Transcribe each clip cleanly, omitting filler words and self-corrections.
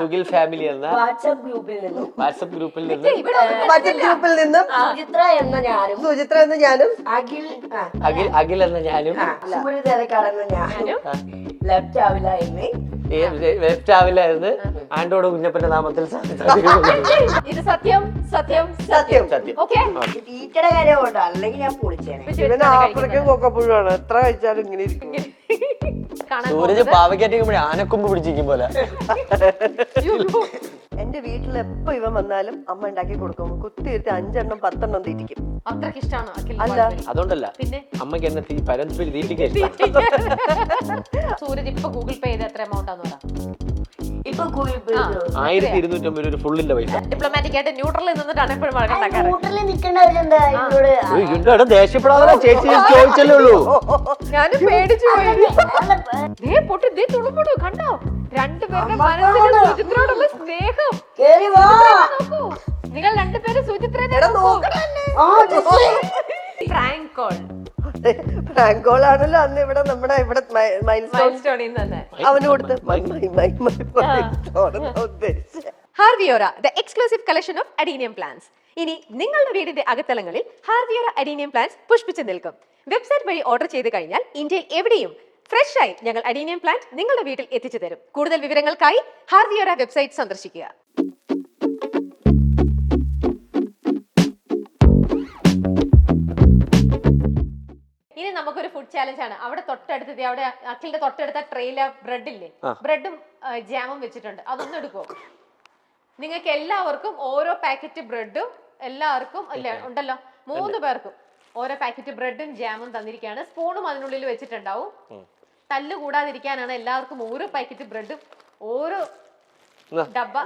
Sukhil family എന്ന WhatsApp ഗ്രൂപ്പിൽ നിന്നും സുചിത്ര എന്ന ഞാനും അഖിൽ എന്ന ഞാനും സൂര്യതരക്കാടെന്ന ഞാനും ലെഫ്റ്റ് ആവില്ല എന്ന് ലെഫ്റ്റ് ആവില്ല എന്ന് ആൻഡോട് കുഞ്ഞപ്പന്റെ നാമത്തിൽ ഇത് സത്യം സത്യം സത്യം സത്യം. ഓക്കെ ടീച്ചറുടെ കാര്യം കൊണ്ടോ അല്ലെങ്കിൽ ഞാൻ പൊളിച്ചേനെ. ഇവന് ആഫ്രിക്കൻ കൊക്കപ്പുഴുവാണ് എത്ര കഴിച്ചാലും ഇങ്ങനെ ഇരിക്കും. സൂരജ് പാവയ്ക്കാറ്റിക്കുമ്പോഴേ ആനക്കൊമ്പ് പിടിച്ചിരിക്കും പോലെ. എന്റെ വീട്ടിൽ എപ്പോ ഇവൻ വന്നാലും അമ്മ ഉണ്ടാക്കി കൊടുക്കും. കുത്തിയിരുത്തി 5 10 തീറ്റിക്കും. അത്രക്ക് ഇഷ്ടമാണ് അല്ല. അതുകൊണ്ടല്ല പിന്നെ അമ്മക്ക് എന്നെ പരന്തുപ്പിൽ തീറ്റിക്കാൻ സൂരജ് ഇപ്പൊ ഗൂഗിൾ പേ ചെയ്ത് എത്ര എമൗണ്ട് ആണെന്ന് പറ. ഇപ്പൊ ഗൂഗിൾ പേ 1250 ഒരു ഫുള്ളിന്റെ പൈസ. ഡിപ്ലോമാറ്റിക് ആയിട്ട് ന്യൂട്രലിൽ നിന്നിട്ടാണ് എപ്പോഴും വഴക്കുണ്ടാക്കാറ്. കൂട്ടറിൽ നിക്കണ്ടവരെന്താ ഇവരോട് ദേഷ്യപ്പെടാതെ ചേച്ചി ചോദിച്ചല്ലേ ഉള്ളൂ. ഞാനും പേടിച്ചു പോയി. പൊട്ടി ദേ തുളുമ്പുടു കണ്ടോ രണ്ടുപേരുടെ മനസ്സിൽ സുചിത്രയോടുള്ള സ്നേഹം. കേറി വാ. നോക്കൂ നിങ്ങൾ രണ്ടുപേരും സുചിത്രനെ പ്രാങ്ക് കോൾ പ്രാങ്ക് കോൾ ആണല്ലോ അന്ന് ഇവിടെ നമ്മുടെ ഇവിടെ മൈൽ മൈൽസ്റ്റോണിൽ നിന്ന് അവന് കൊടുത്ത് ഉദ്ദേശിച്ച ഹാർവിയോറ the exclusive collection of adenium plants. ഇനി നിങ്ങളുടെ വീടിന്റെ അകത്തളങ്ങളിൽ ഹാർവിയോറ അഡീനിയം പ്ലാന്റ്സ് പുഷ്പിച്ചു നിൽക്കും. വെബ്സൈറ്റ് വഴി ഓർഡർ ചെയ്ത് കഴിഞ്ഞാൽ ഇന്ത്യയിൽ എവിടെയും ഫ്രഷ് ആയി ഞങ്ങൾ അഡീനിയം പ്ലാന്റ് നിങ്ങളുടെ വീട്ടിൽ എത്തിച്ചു തരും. കൂടുതൽ വിവരങ്ങൾക്കായി ഹാർവിയോറ വെബ്സൈറ്റ് സന്ദർശിക്കുക. ഇനി നമുക്കൊരു ഫുഡ് ചാലഞ്ച് ആണ്. അവിടെ തൊട്ടടുത്തത് അവിടെ അഖിലിന്റെ തൊട്ടടുത്ത ട്രെയില ബ്രെഡ് ഇല്ലേ, ബ്രെഡും ജാമും വെച്ചിട്ടുണ്ട്. അതൊന്നും എടുക്കുമോ? നിങ്ങൾക്ക് എല്ലാവർക്കും ഓരോ പാക്കറ്റ് ബ്രെഡും എല്ലാവർക്കും അല്ല ഉണ്ടല്ലോ 3 പേർക്കും ഓരോ പാക്കറ്റ് ബ്രെഡും ജാമും തന്നിരിക്കുകയാണ്. സ്പൂണും അതിനുള്ളിൽ വെച്ചിട്ടുണ്ടാവും. തല്ല് കൂടാതിരിക്കാനാണ് എല്ലാവർക്കും ഓരോ പാക്കറ്റ് ബ്രെഡും ഓരോ ഡബ്ബ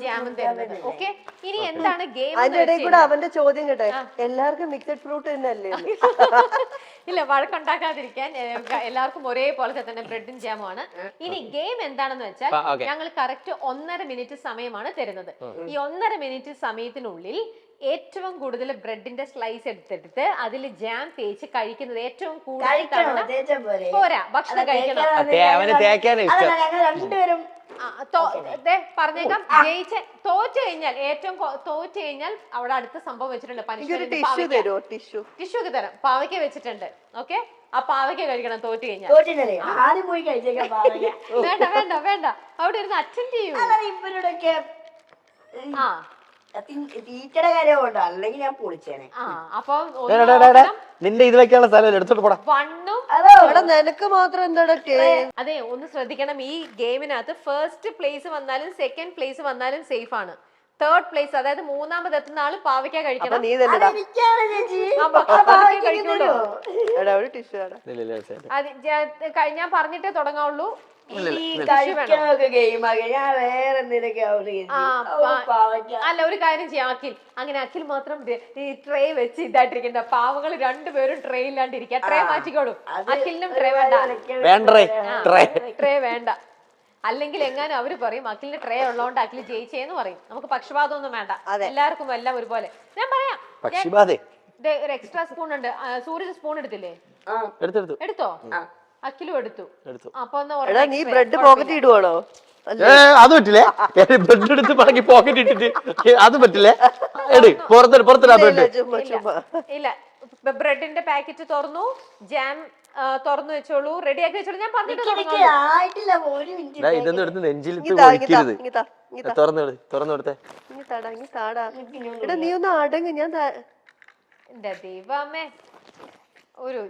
ജാമും തരുന്നത്. ഓക്കെ, ഇനി എന്താണ് ഗെയിം? അതിന്റെ ഇടയിൽ കൂടെ അവന്റെ ചോദ്യം കേട്ടെ, എല്ലാവർക്കും മിക്സഡ് ഫ്രൂട്ട് തന്നെയല്ലേ? ഇല്ല, വഴക്കുണ്ടാക്കാതിരിക്കാൻ എല്ലാവർക്കും ഒരേപോലത്തെ തന്നെ ബ്രെഡും ജാമും ആണ്. ഇനി ഗെയിം എന്താണെന്ന് വെച്ചാൽ ഞങ്ങൾ കറക്റ്റ് 1.5 മിനിറ്റ് സമയമാണ് തരുന്നത്. ഈ 1.5 മിനിറ്റ് സമയത്തിനുള്ളിൽ ഏറ്റവും കൂടുതൽ ബ്രെഡിന്റെ സ്ലൈസ് എടുത്തെടുത്ത് അതിൽ ജാം തേച്ച് കഴിക്കുന്നത് ഏറ്റവും കൂടുതൽ പോരാ, ഭക്ഷണം കഴിക്കണം. രണ്ടുപേരും പറഞ്ഞേക്കാം. തോറ്റു കഴിഞ്ഞാൽ ഏറ്റവും തോറ്റു കഴിഞ്ഞാൽ അവിടെ അടുത്ത സംഭവം വെച്ചിട്ടുണ്ട്. ടിഷ്യൂ ഒക്കെ തരാം. പാവയ്ക്ക വെച്ചിട്ടുണ്ട്. ഓക്കെ, ആ പാവയ്ക്ക കഴിക്കണം തോറ്റു കഴിഞ്ഞാൽ. വേണ്ട വേണ്ട വേണ്ട, അവിടെ ഇരുന്ന് അറ്റൻഡ് ചെയ്യൂ. ടീച്ചറുടെ കാര്യം കൊണ്ടോ അല്ലെങ്കിൽ ഞാൻ പൊളിച്ചേനെ. അപ്പൊ നിന്റെ ഇത് വെക്കാനുള്ള സ്ഥലം എടുത്തോട്ട് പോടാ. നിനക്ക് മാത്രം എന്താ? അതെ, ഒന്ന് ശ്രദ്ധിക്കണം. ഈ ഗെയിമിനകത്ത് ഫസ്റ്റ് പ്ലേസ് വന്നാലും സെക്കൻഡ് പ്ലേസ് വന്നാലും സേഫ് ആണ്. തേർഡ് പ്ലേസ്, അതായത് 3ാമത് എത്തുന്ന ആള് പാവയ്ക്ക കഴിക്കണം. ഞാൻ പറഞ്ഞിട്ടേ തുടങ്ങാവുള്ളൂ. അല്ല, ഒരു കാര്യം ചെയ്യാം അഖിൽ. അങ്ങനെ അഖിൽ മാത്രം ഈ ട്രേ വെച്ച് ഇതായിട്ടിരിക്കണ്ട. പാവങ്ങൾ രണ്ടുപേരും ട്രേ ഇല്ലാണ്ടിരിക്കുക. ട്രേ മാറ്റിക്കോളൂ. അഖിലിനും ട്രേ വേണ്ട. ട്രേ വേണ്ട. അല്ലെങ്കിൽ എങ്ങാനും അവര് പറയും അഖിലിന് ട്രേ ഉള്ളതുകൊണ്ട് അഖിൽ ജയിച്ചേന്ന് പറയും. നമുക്ക് പക്ഷപാതം ഒന്നും വേണ്ട, എല്ലാവർക്കും എല്ലാം ഒരുപോലെ. ഞാൻ പറയാം, ഒരു എക്സ്ട്രാ സ്പൂൺ ഉണ്ട്. സൂരജ് സ്പൂൺ എടുത്തില്ലേ? എടുത്തോ? അഖിലും എടുത്തു. അപ്പൊ നീ ബ്രെഡ് പോക്കറ്റ് ഇടുവാണോ? അത് പറ്റില്ലേ? ബ്രെഡ് എടുത്ത് മടക്കി പോക്കറ്റ് ഇട്ടിട്ട് അത് പറ്റില്ലേ? ഇല്ല, ബ്രെഡിന്റെ പാക്കറ്റ് തുറന്നു, ജാം തുറന്നു വെച്ചോളൂ, റെഡിയാക്കി വെച്ചോളൂ. ഞാൻ പറഞ്ഞിട്ട് ഇതൊന്നും എടുത്ത് നെഞ്ചിലിട്ട് ഒഴിക്കരുത്. തുറന്നെടുത്തേ. നീ ഒന്ന് അടങ്ങ്. ഞാൻ എന്റെ ദൈവമേ, ഒരു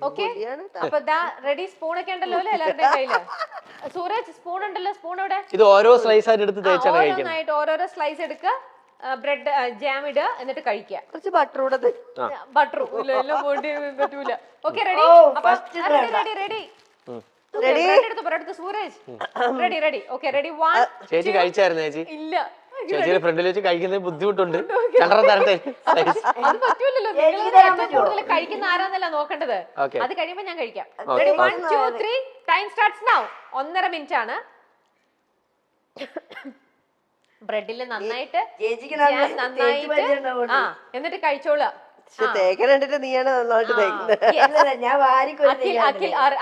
ഓക്കെ. അപ്പൊ റെഡി. സ്പൂണൊക്കെ ഉണ്ടല്ലോ അല്ലേ എല്ലാവരുടെയും കയ്യില്? സൂരജ് സ്പൂൺ ഉണ്ടല്ലോ, സ്പൂൺ ഇവിടെ. ഇത് ഓരോ സ്ലൈസ് ആയിട്ട് എടുത്ത് തേച്ചാണ് കഴിക്കുന്നത്. ഓരോരോ സ്ലൈസ് എടുക്കുക, ബ്രെഡ് ജാം ഇടുക, എന്നിട്ട് കഴിക്കുക. കുറച്ച് ബട്ടർ കൂടെ. ബട്ടർ എല്ലാം പറ്റൂല. ഓക്കെ, റെഡി റെഡി റെഡി എടുത്തു Sooraj. Ready ready okay, ready. 1 ചേച്ചി കഴിച്ചായിരുന്നു? ചേച്ചി ഇല്ല, ചേച്ചിയുടെ ഫ്രണ്ടിൽ വെച്ച് കഴിക്കുന്നത് ബുദ്ധിമുട്ടുണ്ട്. തരട്ടെ. അത് പറ്റൂലല്ലോ. നിങ്ങൾ കൂടുതൽ കഴിക്കുന്ന ആരാന്നല്ല നോക്കേണ്ടത്. അത് കഴിയുമ്പോ ഞാൻ കഴിക്കാം. Ready, 1 2 3 time starts now. 1.5 minute ആണ്. ബ്രെഡിൽ നന്നായിട്ട് ചേച്ചിക്ക് jam തേച്ച് നന്നായിട്ട് പരിചയമുണ്ടാവുകൊണ്ട്. ആ എന്നിട്ട് കഴിച്ചോളുക. പക്ഷെ തേക്കണ കണ്ടിട്ട് നീയാണ് നന്നായിട്ട് തേക്കുന്നത്. ഇല്ലല്ല, ഞാൻ വാരിക്കൊരു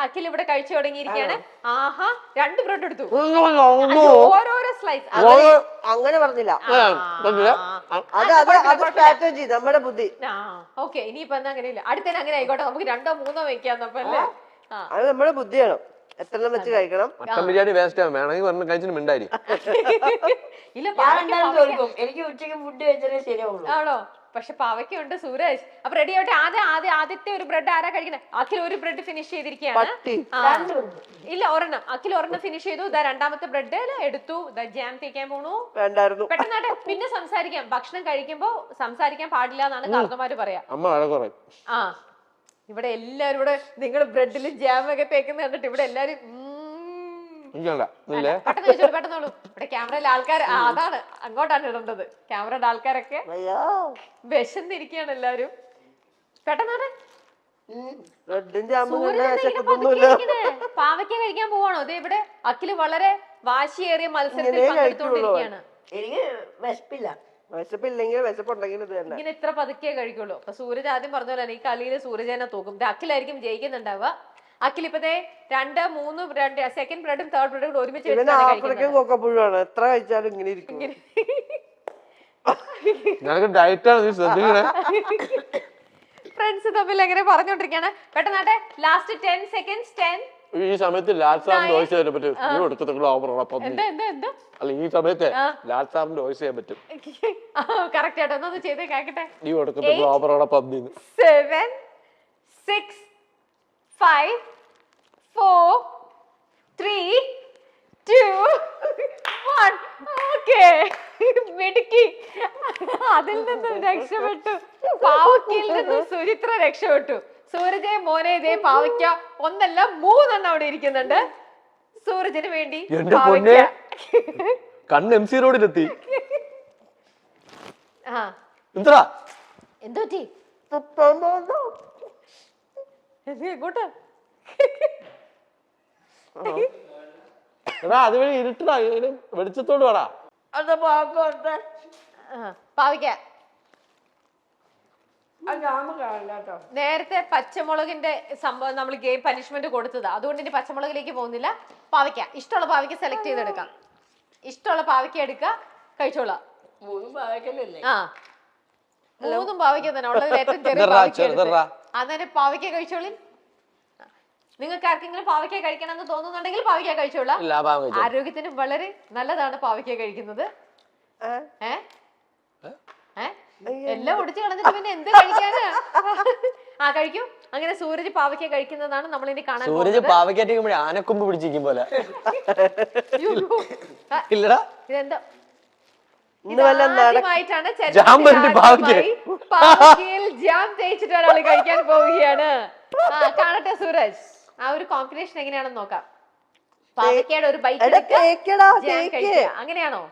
അഖിൽ ഇവിടെ കഴിച്ചു തുടങ്ങിയിരിക്കുകയാണ്. ആഹാ 2 ബ്രെഡ് എടുത്തു, ഒന്നും ഓരോരോ സ്ലൈസ്. അങ്ങനെ പറഞ്ഞില്ല. പറഞ്ഞില്ല. അത് സ്ട്രാറ്റജി, നമ്മുടെ ബുദ്ധി. ഓക്കെ ഇനിയിപ്പോ എന്നാ അങ്ങനെയില്ല, അടുത്തന്നെ അങ്ങനെ ആയിക്കോട്ടെ, നമുക്ക് 2 3 വെക്കാന്നപ്പോ അല്ലേ. അത് നമ്മുടെ ബുദ്ധിയാണ്, എത്ര വെച്ച് കഴിക്കണം. മട്ടൻ ബിരിയാണി വേസ്റ്റ് ആവും, വേണമെങ്കിൽ പറഞ്ഞ കഴിച്ചിട്ട് മിണ്ടായി. ഇല്ല ഞാൻ എന്തായാലും തോൽക്കും. എനിക്ക് ഉച്ചയ്ക്ക് ഫുഡ് കഴിച്ചാലേ ശരിയാവുള്ളൂ. ആണോ? പക്ഷെ പാവയ്ക്കുണ്ട് സൂരജ്. അപ്പൊ റെഡി ആവട്ടെ. ആദ്യത്തെ ഒരു ബ്രെഡ് ആരാ കഴിക്കുന്നത്? അഖിൽ ഒരു ബ്രെഡ് ഫിനിഷ് ചെയ്തിരിക്കുകയാണ്. ഇല്ല, ഒരെണ്ണം അഖിൽ ഒരെണ്ണം ഫിനിഷ് ചെയ്തു. രണ്ടാമത്തെ ബ്രെഡ് എടുത്തു. ജാം തേക്കാൻ പോണു. വേണ്ടായിരുന്നു. പെട്ടെന്നാട്ടെ, പിന്നെ സംസാരിക്കാം. ഭക്ഷണം കഴിക്കുമ്പോ സംസാരിക്കാൻ പാടില്ല എന്നാണ് കാരണന്മാര് പറയാ. ആ ഇവിടെ എല്ലാരും ഇവിടെ നിങ്ങൾ ബ്രെഡിൽ ജാം ഒക്കെ തേക്കുന്ന കണ്ടിട്ട് ഇവിടെ എല്ലാരും പെട്ടെന്ന് ചോദിച്ചോളൂ, പെട്ടെന്നോളൂ. ഇവിടെ ക്യാമറയിൽ ആൾക്കാർ അതാണ് അങ്ങോട്ടാണ് ഇടേണ്ടത്. ക്യാമറയുടെ ആൾക്കാരൊക്കെ വിശന്നിരിക്കുകയാണ് എല്ലാരും. പെട്ടെന്നോടെ പാവയ്ക്ക കഴിക്കാൻ പോവാണോ? അതെ, ഇവിടെ അഖില് വളരെ വാശിയേറിയ മത്സരത്തിൽ പങ്കെടുത്തുകൊണ്ടിരിക്കുകയാണ്. എനിക്ക് വിശപ്പില്ല. വിശപ്പില്ലെങ്കിൽ വിശപ്പുണ്ടെങ്കിൽ ഇങ്ങനെ ഇത്ര പതുക്കെ കഴിക്കുള്ളൂ. അപ്പൊ സൂരജ് ആദ്യം പറഞ്ഞ പോലെ ഈ കളിയില് സൂരജനെ തൂക്കും. അഖിലായിരിക്കും ജയിക്കുന്നുണ്ടാവുക. അഖിൽ ഇപ്പത്തെ 2 3 സെക്കൻഡ് ബ്രെഡും തേർഡ് ബ്രെഡും കൂടെ ഒരുമിച്ച് കൊക്കപ്പുഴാണ്. എത്ര കഴിച്ചാലും ഇങ്ങനെ ഇരിക്കും. ഫ്രണ്ട്സ് തമ്മിൽ എങ്ങനെ പറഞ്ഞോണ്ടിരിക്കാണ്. പെട്ടെന്നാട്ടെ ലാസ്റ്റ് 10 സെക്കൻഡ്സ്. 10 ഈ സമയത്ത് ലാൽ സാറിന്റെ വോയിസ് ചെയ്യാൻ പറ്റും. അല്ല, ഈ സമയത്ത് ലാൽ സാറിന്റെ വോയിസ് ചെയ്യാൻ പറ്റും. കറക്റ്റ് ആട്ടോ, ഒന്ന് ചെയ്തേ കേക്കട്ടെ. നീ കൊടുക്കുന്ന ഗ്ലോബറോടെ പന്നി. 7 6 5 4 3 2 1. ഓക്കേ, മിടുക്കി. അതിൽ നിന്ന് രക്ഷപ്പെട്ടു. പാവയ്ക്കയിൽ നിന്ന് സുചിത്ര രക്ഷപ്പെട്ടു. സൂരജ് മോനെ ഇതേ പാവയ്ക്ക 1 അല്ല 3 എണ്ണം അവിടെ ഇരിക്കുന്നുണ്ട്. സൂരജിന് വേണ്ടി കണ്ണ് MC റോഡിലെത്തി. എന്തോ എങ്ങോട്ടാ? അതുവഴി ഇരുട്ടാ, വെളിച്ചത്തോട് വേടാ. പാവയ്ക്ക നേരത്തെ പച്ചമുളകിന്റെ സംഭവം നമ്മൾ ഗെയിം പനിഷ്മെന്റ് കൊടുത്തതാ, അതുകൊണ്ട് ഇനി പച്ചമുളകിലേക്ക് പോകുന്നില്ല. പാവയ്ക്ക ഇഷ്ടമുള്ള പാവയ്ക്ക സെലക്ട് ചെയ്തെടുക്കാം. ഇഷ്ടമുള്ള പാവയ്ക്ക എടുക്ക, കഴിച്ചോളാം. 3 പാവയ്ക്കല്ലേ? ആ 3 പാവയ്ക്ക തന്നെ ഉള്ളത്. ഏറ്റവും ചെറിയ പാവയ്ക്ക. അന്നേരം പാവയ്ക്ക കഴിച്ചോളി. നിങ്ങൾക്ക് ആർക്കെങ്കിലും പാവയ്ക്ക കഴിക്കണം എന്ന് തോന്നുന്നുണ്ടെങ്കിൽ പാവയ്ക്ക കഴിച്ചോളാം. ആരോഗ്യത്തിന് വളരെ നല്ലതാണ് പാവയ്ക്ക കഴിക്കുന്നത്. എല്ലാം ഒടിച്ചു കളഞ്ഞിട്ട് പിന്നെ എന്ത് കഴിക്കാനാ? കഴിക്കും. അങ്ങനെ സൂരജ് പാവയ്ക്ക കഴിക്കുന്നതാണ് നമ്മൾ ഇനി കാണാൻ. സൂരജ് പാവയ്ക്കാറ്റുമ്പോഴേ ആനക്കൊമ്പ് പിടിച്ചിരിക്കും പോലെ. ഇല്ലടാ, ഇതെന്താ ആദ്യമായിട്ടാണ് പാവയ്ക്കയിൽ ജാം തേച്ചിട്ട് ഒരാൾ കഴിക്കാൻ പോവുകയാണ്. കാണട്ടെ സൂരജ്, ആ ഒരു കോമ്പിനേഷൻ എങ്ങനെയാണെന്ന് നോക്കാം. പാവയ്ക്കയുടെ ഒരു ബൈറ്റ് അങ്ങനെയാണോ?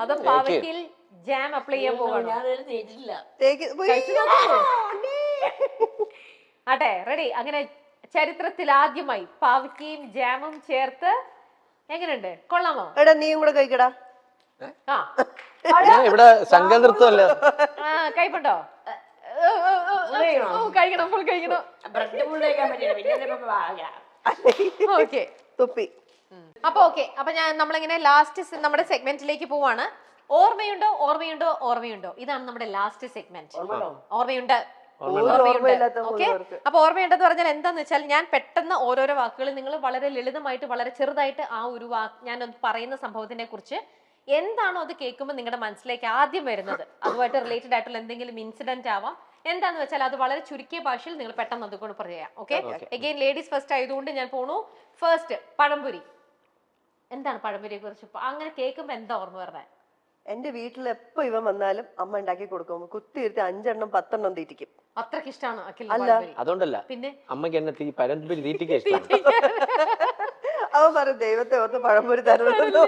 അതോ പാവയ്ക്കയിൽ ജാം അപ്ലൈ ചെയ്യാൻ പോകണോ? ആട്ടെ, റെഡി. അങ്ങനെ ചരിത്രത്തിൽ ആദ്യമായി പാവയ്ക്കയും ജാമും ചേർത്ത് എങ്ങനെയുണ്ട്? കൊള്ളാമോ? എടാ നീയും കൂടെ കഴിക്കടാ. ഇവിടെ സംഘനൃത്തമല്ലേ? കൈപ്പുണ്ടോ? കഴിക്കണം, ഫുൾ കഴിക്കണം. ഓക്കെ, തുപ്പി. അപ്പൊ ഓക്കെ, അപ്പൊ നമ്മളിങ്ങനെ ലാസ്റ്റ് നമ്മുടെ സെഗ്മെന്റിലേക്ക് പോവാണ്. ഓർമ്മയുണ്ടോ ഓർമ്മയുണ്ടോ ഓർമ്മയുണ്ടോ? ഇതാണ് നമ്മുടെ ലാസ്റ്റ് സെഗ്മെന്റ്. ഓർമ്മയുണ്ട്. ഓക്കെ, അപ്പൊ ഓർമ്മയുണ്ടെന്ന് പറഞ്ഞാൽ എന്താന്ന് വെച്ചാൽ ഞാൻ പെട്ടെന്ന് ഓരോരോ വാക്കുകൾ നിങ്ങൾ വളരെ ലളിതമായിട്ട് വളരെ ചെറുതായിട്ട് ആ ഒരു ഞാൻ പറയുന്ന സംഭവത്തിനെ കുറിച്ച് എന്താണോ അത് കേൾക്കുമ്പോൾ നിങ്ങളുടെ മനസ്സിലേക്ക് ആദ്യം വരുന്നത്, അതുമായിട്ട് റിലേറ്റഡ് ആയിട്ടുള്ള എന്തെങ്കിലും ഇൻസിഡന്റ് ആവാം, എന്താന്ന് വെച്ചാൽ അത് വളരെ ചുരുക്കിയ ഭാഷയിൽ നിങ്ങൾ പെട്ടെന്ന് അതുകൊണ്ട് പറയാം. ഓക്കെ, അഗൈൻ ലേഡീസ് ഫസ്റ്റ് ആയതുകൊണ്ട് ഞാൻ പോണു. ഫസ്റ്റ്, പഴംപൊരി. എന്താണ് പഴംപൊരിയെ കുറിച്ച് അങ്ങനെ കേൾക്കുമ്പോ എന്താ ഓർമ്മ വരുന്നത്? എന്റെ വീട്ടിൽ എപ്പോ ഇവൻ വന്നാലും അമ്മ ഉണ്ടാക്കി കൊടുക്കും. കുത്തിയിരുത്തി 5 എണ്ണം 10 എണ്ണം തീറ്റിക്കും. അത്രക്ക് ഇഷ്ടമാണ് അഖിൽ? അതുകൊണ്ടല്ല, പിന്നെ അമ്മക്ക് എന്നെ പഴംപൊരി തീറ്റിക്കാൻ ഇഷ്ടം. അവൻ പറയും ദൈവത്തെ ഓർത്ത് പഴംപൊരി തരുന്നു.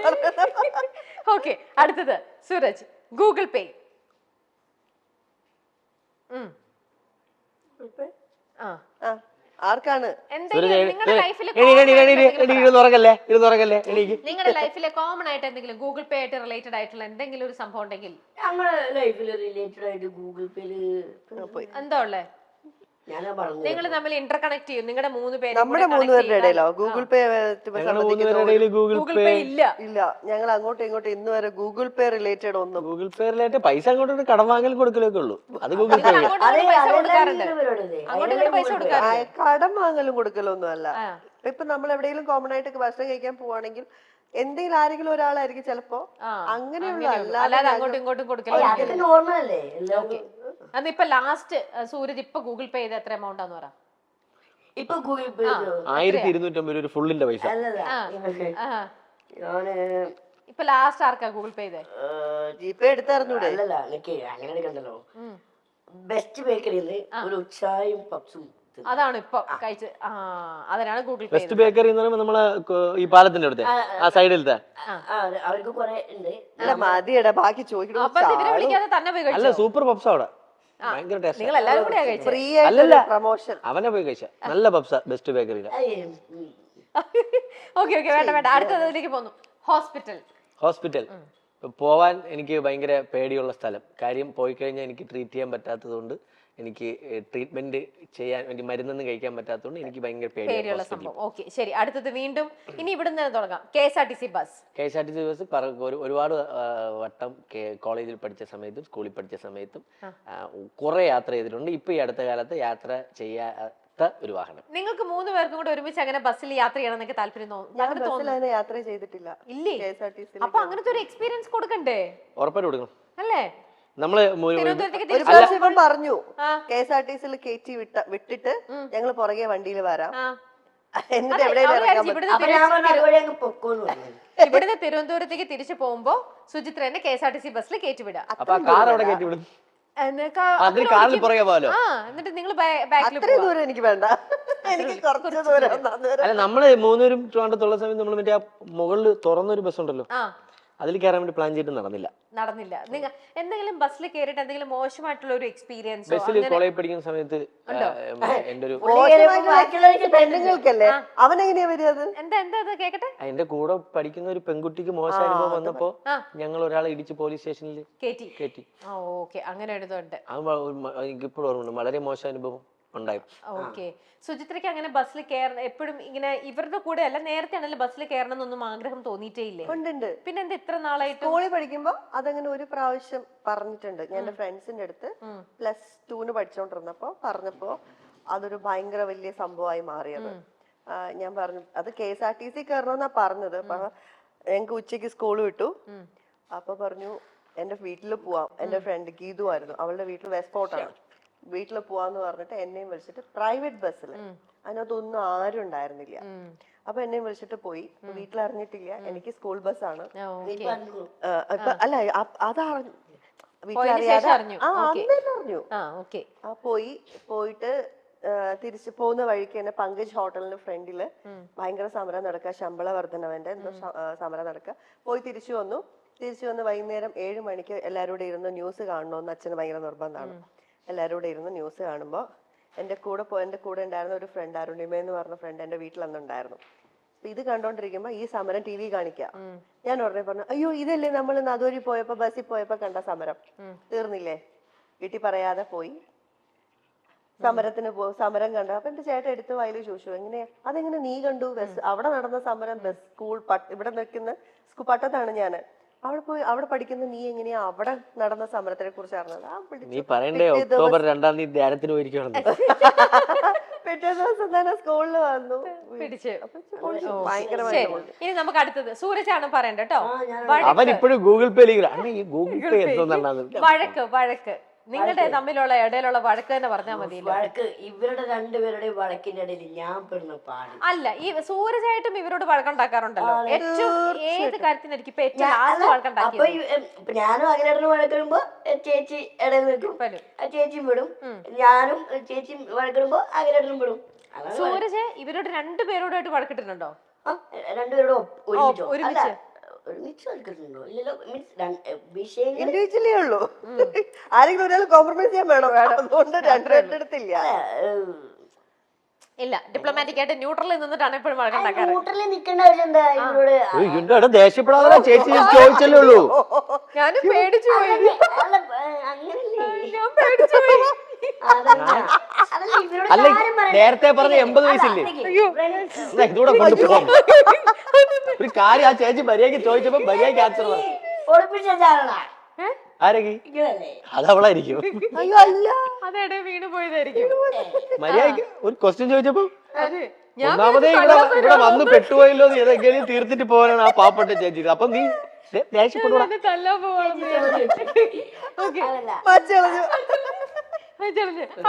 ഓക്കെ, അടുത്തത് സൂരജ്. ഗൂഗിൾ പേ. ആർക്കാണ് എന്തെങ്കിലും നിങ്ങളുടെ ലൈഫിൽ തുറക്കല്ലേ ഇത് തുറക്കല്ലേ എനിക്ക് നിങ്ങളുടെ ലൈഫിലെ കോമൺ ആയിട്ട് എന്തെങ്കിലും ഗൂഗിൾ പേ ആയിട്ട് റിലേറ്റഡ് ആയിട്ടുള്ള എന്തെങ്കിലും ഒരു സംഭവം ഉണ്ടെങ്കിൽ ഞങ്ങളെ ലൈഫിൽ റിലേറ്റഡ് ആയിട്ട് ഗൂഗിൾ പേയില് എന്താ ഉള്ളേ ഞാനാ പറഞ്ഞു നിങ്ങൾ തമ്മിൽ ഇന്റർകണക്ട് ചെയ്യും നിങ്ങളുടെ നമ്മുടെ 3 പേരുടെ ഇടയിലോ ഗൂഗിൾ പേ ഗൂഗിൾ ഗൂഗിൾ പേ ഇല്ല ഇല്ല. ഞങ്ങൾ അങ്ങോട്ടും ഇങ്ങോട്ടും ഇന്ന് വരെ ഗൂഗിൾ പേ റിലേറ്റഡ് ഒന്നും ഗൂഗിൾ പേ റിലേറ്റ് പൈസ അങ്ങോട്ട് കടം വാങ്ങൽ കൊടുക്കലൊക്കെ ഉള്ളൂ അത് ഗൂഗിൾ പേ പൈസ കൊടുക്കാറുണ്ട് അങ്ങോട്ട് പൈസ കൊടുക്കാറുണ്ട് കടം വാങ്ങലും കൊടുക്കലൊന്നും അല്ല. ഇപ്പൊ നമ്മൾ എവിടെയെങ്കിലും കോമൺ ആയിട്ട് ഭക്ഷണം കഴിക്കാൻ പോവാണെങ്കിൽ എന്തെങ്കിലും ആരെങ്കിലും ഒരാളായിരിക്കും ചിലപ്പോ അങ്ങനെയുള്ള അല്ലാതെ അങ്ങോട്ടും ഇങ്ങോട്ടും കൊടുക്കല നോർമൽ അല്ലേ അതിപ്പോ ലാസ്റ്റ് സൂരജ് ഇപ്പൊ ഗൂഗിൾ പേ ചെയ്ത് എത്ര എമൗണ്ട് ആന്ന് പറ ഇപ്പൊ ഗൂഗിൾ പേ 1250 ഒരു ഫുള്ളിന്റെ പൈസ ഞാന് ഇപ്പൊ ലാസ്റ്റ് ആർക്കാ ഗൂഗിൾ പേ ചെയ്തേ ജിപേ എടുത്തറിഞ്ഞൂടെ? അല്ലല്ല എനിക്ക് അങ്ങനെ എടുക്കണ്ടല്ലോ. ബെസ്റ്റ് ബേക്കറിന്ന് ഒരു ചായയും പപ്സും അതാണ് ഇപ്പൊ കഴിച്ച് അതിനാണ് ഗൂഗിൾ പേ ബെസ്റ്റ് ബേക്കറി എന്ന് പറയുമ്പോ നമ്മളെ ഈ പാലത്തിന്റെ അടുത്ത് ആ സൈഡിലത്തെ അവർക്ക് കുറെ ഉണ്ട്. അല്ല മതിയടാ ബാക്കി ചോദിക്കണം. അപ്പൊ ഇവരെ വിളിക്കാതെ തന്നെ പോയി അല്ല സൂപ്പർ പപ്സ് അവിടെ ഭയങ്കര ടേസ്റ്റ് നിങ്ങൾ എല്ലാവരും കൂടെയാ കഴിച്ചത് ഫ്രീ ആയിട്ട് പ്രൊമോഷൻ അവനെ പോയി കഴിച്ച നല്ല പപ്സ ബെസ്റ്റ് ബേക്കറിയിലെ ഓക്കെ ഓക്കെ വേണ്ട വേണ്ട അടുത്തതിലേക്ക് പോന്നു ഹോസ്പിറ്റൽ പോവാൻ എനിക്ക് ഭയങ്കര പേടിയുള്ള സ്ഥലം. കാര്യം പോയി കഴിഞ്ഞാൽ എനിക്ക് ട്രീറ്റ് ചെയ്യാൻ പറ്റാത്തത് കൊണ്ട് എനിക്ക് ട്രീറ്റ്മെന്റ് ചെയ്യാൻ വേണ്ടി മരുന്നൊന്നും കഴിക്കാൻ പറ്റാത്തതുകൊണ്ട് എനിക്ക് ഭയങ്കര പേടിയുള്ള സംഭവം. ഓക്കെ ശരി അടുത്തത് വീണ്ടും ഇനി ഇവിടുന്ന് തുടങ്ങാം. KSRTC ബസ് ഒരുപാട് വട്ടം കോളേജിൽ പഠിച്ച സമയത്തും സ്കൂളിൽ പഠിച്ച സമയത്തും കുറെ യാത്ര ചെയ്തിട്ടുണ്ട്. ഇപ്പൊ ഈ അടുത്ത കാലത്ത് യാത്ര ചെയ്യാത്ത ഒരു വാഹനം. നിങ്ങൾക്ക് 3 പേർക്കും കൂടെ ഒരുമിച്ച് അങ്ങനെ ബസ്സിൽ യാത്ര ചെയ്യണം എന്നൊക്കെ താല്പര്യം തോന്നുന്നു? യാത്ര ചെയ്തിട്ടില്ല. ഇല്ലേ? അപ്പൊ അങ്ങനത്തെ ഒരു എക്സ്പീരിയൻസ് കൊടുക്കണ്ടേ? ഉറപ്പായിട്ട് കൊടുക്കണം അല്ലേ? നമ്മള് ഒരു പ്രാവശ്യം ഇപ്പം പറഞ്ഞു KSRTC കയറ്റി വിട്ടിട്ട് ഞങ്ങള് പുറകെ വണ്ടിയിൽ വരാം എന്നിട്ട് ഇവിടുന്ന് തിരുവനന്തപുരത്തേക്ക് തിരിച്ചു പോകുമ്പോ സുചിത്രനെ KSRTC ബസ്സിൽ കയറ്റി വിടാം. എന്നിട്ട് നിങ്ങൾ ബാക്കിൽ ദൂരം എനിക്ക് വേണ്ട, എനിക്ക് കുറച്ച് ദൂരം. അല്ല നമ്മള് 3 പേരും ട്രിവാൻഡ്രത്തുള്ള സമയത്ത് നമ്മൾ മറ്റേ മുകളിൽ തുറന്നൊരു ബസ് ഉണ്ടല്ലോ അതിൽ കയറാൻ വേണ്ടി പ്ലാൻ ചെയ്തിട്ട് നടന്നില്ല. നിങ്ങൾ എന്തെങ്കിലും ബസ്സിൽ കയറിയിട്ട് എന്തെങ്കിലും മോശമായിട്ടുള്ള ഒരു എക്സ്പീരിയൻസ് ബസ്സിൽ കോളേജ് പഠിക്കുന്ന സമയത്ത് എന്റെ ഒരു പെണ്ണുങ്ങൾക്കല്ലേ അവനെങ്ങനെയാ വരിക? എന്താ കേക്കട്ടെ. എന്റെ കൂടെ പഠിക്കുന്ന ഒരു പെൺകുട്ടിക്ക് മോശം അനുഭവം വന്നപ്പോ ഞങ്ങൾ ഒരാളെ ഇടിച്ച് പോലീസ് സ്റ്റേഷനിൽ കയറ്റി. ഓക്കെ അങ്ങനെ എഴുതുന്നുണ്ട്. എനിക്ക് ഇപ്പോഴും ഓർമ്മയുണ്ട്, വളരെ മോശം അനുഭവം ഉണ്ടായി. ഓക്കെ സുചിത്രയ്ക്ക് അങ്ങനെ ബസ്സിൽ കയറണം എപ്പോഴും ഇങ്ങനെ ഇവരുടെ കൂടെ അല്ല നേരത്തെ ആണല്ലോ ബസ്സിൽ കയറണം എന്നൊന്നും ആഗ്രഹം തോന്നിയിട്ടേ ഇല്ലേ? പിന്നെ എന്താ ഇത്ര നാളായിട്ട്? സ്കൂളിൽ പഠിക്കുമ്പോ അതങ്ങനെ ഒരു പ്രാവശ്യം പറഞ്ഞിട്ടുണ്ട്. ഞാൻ എന്റെ ഫ്രണ്ട്സിന്റെ അടുത്ത് +2 പഠിച്ചോണ്ടിരുന്നപ്പോ പറഞ്ഞപ്പോ അതൊരു ഭയങ്കര വലിയ സംഭവമായി മാറിയത്. ഞാൻ പറഞ്ഞു അത് KSRTC കയറണമെന്നാ പറഞ്ഞത്. അപ്പൊ ഞങ്ങക്ക് ഉച്ചക്ക് സ്കൂൾ വിട്ടു. അപ്പൊ പറഞ്ഞു എന്റെ വീട്ടിൽ പോവാം. എന്റെ ഫ്രണ്ട് ഗീതു ആയിരുന്നു, അവളുടെ വീട്ടിൽ വെസ്റ്റ് ഫോർട്ടാണ്. വീട്ടിൽ പോവാന്ന് പറഞ്ഞിട്ട് എന്നെയും വിളിച്ചിട്ട് പ്രൈവറ്റ് ബസ്സിൽ, അതിനകത്തൊന്നും ആരും ഉണ്ടായിരുന്നില്ല. അപ്പൊ എന്നെയും വിളിച്ചിട്ട് പോയി. വീട്ടിലറിഞ്ഞിട്ടില്ല, എനിക്ക് സ്കൂൾ ബസ്സാണ്. അല്ല അതാ വീട്ടിലറിയാതെ അറിഞ്ഞു. പോയിട്ട് തിരിച്ചു പോകുന്ന വഴിക്ക് തന്നെ പങ്കജ് ഹോട്ടലിന്റെ ഫ്രണ്ടില് ഭയങ്കര സമരം നടക്കുക, ശമ്പള വർധനവന്റെ എന്തോ സമരം നടക്കുക. പോയി തിരിച്ചു വന്ന് വൈകുന്നേരം 7 മണിക്ക് എല്ലാവരും ഇരുന്ന് ന്യൂസ് കാണണമെന്ന് അച്ഛന് ഭയങ്കര നിർബന്ധമാണ്. എല്ലാവരും കൂടെ ഇരുന്ന് ന്യൂസ് കാണുമ്പോൾ എൻ്റെ കൂടെ ഉണ്ടായിരുന്ന ഒരു ഫ്രണ്ട്, അരുണിമ എന്ന് പറഞ്ഞ ഫ്രണ്ട് എൻ്റെ വീട്ടിൽ അന്നുണ്ടായിരുന്നു. അപ്പൊ ഇത് കണ്ടോണ്ടിരിക്കുമ്പോ ഈ സമരം TV കാണിക്കാം. ഞാൻ ഉടനെ പറഞ്ഞു, അയ്യോ ഇതല്ലേ നമ്മൾ നദൂരി പോയപ്പോ ബസ്സിൽ പോയപ്പോ കണ്ട സമരം, തീർന്നില്ലേ? വീട്ടിൽ പറയാതെ പോയി സമരം കണ്ടു. അപ്പൊ എന്റെ ചേട്ടൻ എടുത്ത് വയലിൽ ചോദിച്ചു, അതെങ്ങനെ നീ കണ്ടു? ബസ് അവിടെ നടന്ന സമരം, ബസ് സ്കൂൾ ഇവിടെ നിൽക്കുന്ന പട്ടത്താണ് ഞാന്. അവിടെ പഠിക്കുന്ന നീ എങ്ങനെയാ അവിടെ നടന്ന സമരത്തിനെ കുറിച്ച് അറിഞ്ഞത്? നീ പറയണ്ടേ ഒക്ടോബർ 2-ാം തീയതി ധ്യാനത്തിന് പോയിരിക്കണം. പിറ്റേ ദിവസം തന്നെ സ്കൂളിൽ വന്നു പിടിച്ച്. ഇനി നമുക്ക് അടുത്തത് സൂരജാണ് പറയണ്ട കേട്ടോ. അവൻ ഇപ്പോഴും ഗൂഗിൾ പേ ഈ ഗൂഗിൾ പേ എന്തോന്നാണ് വഴക്ക് നിങ്ങളുടെ തമ്മിലുള്ള ഇടയിലുള്ള വഴക്ക് തന്നെ പറഞ്ഞാൽ മതി. വഴക്ക് ഇവരുടെ രണ്ടുപേരുടെയും വഴക്കിന്റെ ഇടയിൽ ഞാൻ പെടുന്ന പാട് അല്ല. ഈ സൂരജായിട്ടും ഇവരോട് വഴക്കുണ്ടാക്കാറുണ്ടല്ലോ. ഏറ്റവും ഏത് കാര്യത്തിനായിരിക്കും ഇപ്പൊ ഏറ്റവും ലാസ്റ്റ് വഴക്കുണ്ടാക്കി? അപ്പൊ ഞാനും അഖിലേട്ടനും വഴക്കിടുമ്പോ ചേച്ചി ഇടയിൽ നിൽക്കും, ചേച്ചിയും വിടും. ഞാനും ചേച്ചിയും വഴക്കിടുമ്പോ അഖിലേട്ടനും വിടും. സൂരജ് ഇവരോട് 2 പേരോടായിട്ട് വഴക്കിട്ടിട്ടുണ്ടോ? രണ്ടുപേരോടും ഒരുമിച്ച് ഇൻഡിവിജ്വലേ ഉള്ളൂ. ആരെങ്കിലും ഒരാൾ കോംപ്രമൈസ് ചെയ്യാൻ വേണം. അതുകൊണ്ട് രണ്ടിടത്തില്ല. ഇല്ല, ഡിപ്ലോമാറ്റിക് ആയിട്ട് ന്യൂട്രലിൽ നിന്നിട്ടാണ് എപ്പോഴും വഴക്കുണ്ടാക്കാറ്. കൂട്ടറിൽ നിൽക്കേണ്ട ആവശ്യം എന്താ ഇവരോട്? ഇന്റെ ദേഷ്യപ്പെടാതെ ചേച്ചി ചോദിച്ചല്ലേ ഉള്ളൂ. ഞാനും പേടിച്ചു പോയി. അല്ല, അങ്ങനല്ലേ? ഞാൻ പേടിച്ചു പോയി. അതല്ല, അതല്ല, ഇവരോട് അല്ല കാര്യം പറയണ്ട. നേരത്തെ പറഞ്ഞ 80 വയസ്സില്ലേ? എന്നാ ഇതൂടെ കൊണ്ടുപോകാം. ഒരു കാര്യം ആ ചേച്ചി മര്യാദക്ക് ചോദിച്ചപ്പോ മര്യാദക്ക് ആൻസർ ഒളിപ്പിച്ച ചാരണ ആരൊക്കെ ഇങ്ങനല്ലേ? അതവളായിരിക്കും. അയ്യോ അല്ല, അതെടെ വീണ് പോയതായിരിക്കും. മര്യാദക്ക് ഒരു ക്വസ്റ്റ്യൻ ചോദിച്ചപ്പോ അതെ, ഞാൻ ഒന്നാമതേ ഇവിടെ വന്ന് പെട്ടുപോയല്ലോ എന്ന് ഏതെങ്കിലും തീർത്തിട്ട് പോകാനാണ് ആ പാവപ്പെട്ട ചേച്ചി. അപ്പൊ നീ ദേഷ്യപ്പെടൂടാ. എന്നെ തല്ലാൻ പോവാണ്. ഓക്കെ, അതല്ല, പച്ചളഞ്ഞു.